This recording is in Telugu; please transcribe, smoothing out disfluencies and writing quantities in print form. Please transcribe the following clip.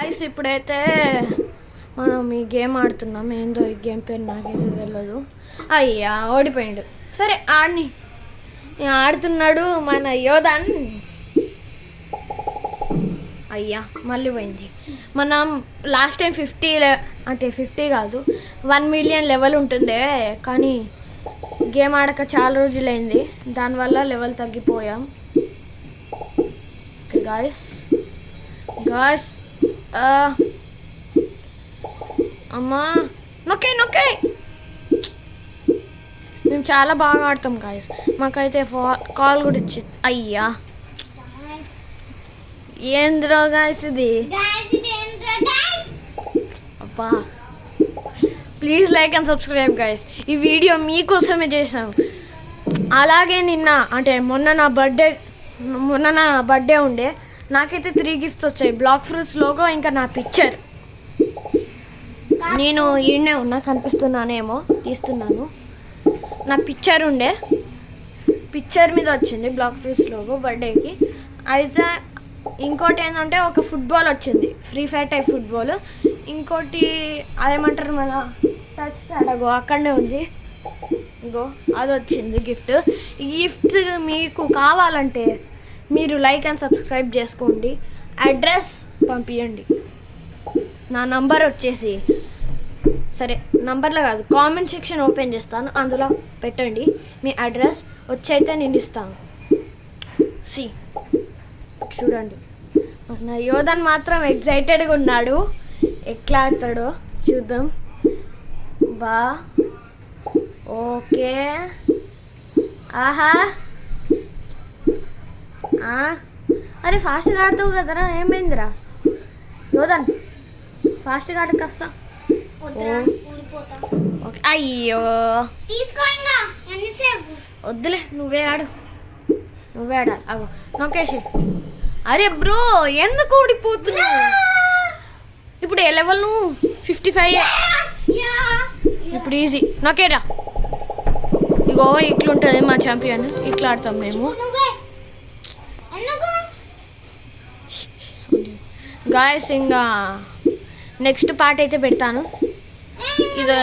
గైస్ ఇప్పుడైతే మనం ఈ గేమ్ ఆడుతున్నాం. ఏందో ఈ గేమ్ పేరు నాకైతే తెలియదు. అయ్యా ఓడిపోయాడు. సరే ఆడిని ఆడుతున్నాడు మన యోధన్. అయ్యా మళ్ళీ పోయింది. మనం లాస్ట్ టైం 50 కాదు 1 మిలియన్ లెవెల్ ఉంటుంది. కానీ గేమ్ ఆడక చాలా రోజులైంది, దానివల్ల లెవెల్ తగ్గిపోయాం. ఓకే గాయస్ అమ్మా నొక్కే మేము చాలా బాగా ఆడతాం గాయస్. మాకైతే కాల్ కూడా ఇచ్చింది. అయ్యా ఏంద్రా గాయస్ ఇది. అబ్బా please like and subscribe guys. ఈ వీడియో మీకోసమే చేసాం. అలాగే మొన్న నా బర్త్డే ఉండే. నాకైతే 3 గిఫ్ట్స్ వచ్చాయి. బ్లాక్ ఫ్రూట్స్ లోగో, ఇంకా నా పిక్చర్. నేను ఈడనే ఉన్నా, కనిపిస్తున్నానేమో, తీస్తున్నాను. నా పిక్చర్ ఉండే, పిక్చర్ మీద వచ్చింది బ్లాక్ ఫ్రూట్స్ లోగో బర్త్డేకి. అయితే ఇంకోటి ఏంటంటే ఒక ఫుట్బాల్ వచ్చింది, ఫ్రీ ఫైర్ టైప్ ఫుట్బాల్. ఇంకోటి అదేమంటారు మన టచ్ ప్యాడ్, అగో అక్కడనే ఉంది, ఇగో అది వచ్చింది గిఫ్ట్. ఈ గిఫ్ట్ మీకు కావాలంటే మీరు లైక్ అండ్ సబ్స్క్రైబ్ చేసుకోండి. అడ్రస్ పంపించండి. నా నంబర్ వచ్చేసి, సరే నంబర్లో కాదు, కామెంట్ సెక్షన్ ఓపెన్ చేస్తాను, అందులో పెట్టండి మీ అడ్రస్. వచ్చైతే నేను ఇస్తాను. చూడండి, నా యోధన్ మాత్రం ఎక్సైటెడ్గా ఉన్నాడు. ఎట్లా ఆడతాడో చూద్దాం. బా ఓకే. ఆహా అరే ఫాస్ట్గా ఆడతావు కదరా, ఏమైందిరా యోధన్? ఫాస్ట్గా ఆడకస్తా. ఓకే. అయ్యో వద్దులే, నువ్వే ఆడాలి. అగో నొక్కేసి. అరే బ్రో ఎందుకు ఓడిపోతున్నావు? ఇప్పుడు ఏ లెవెల్ నువ్వు? 55. ఇప్పుడు ఈజీ. నొక్కేరా. ఇగో ఇట్లుంటుంది మా ఛాంపియన్. ఇట్లా ఆడతాం మేము గాయస్. ఇంకా నెక్స్ట్ పార్ట్ అయితే పెడతాను. ఇది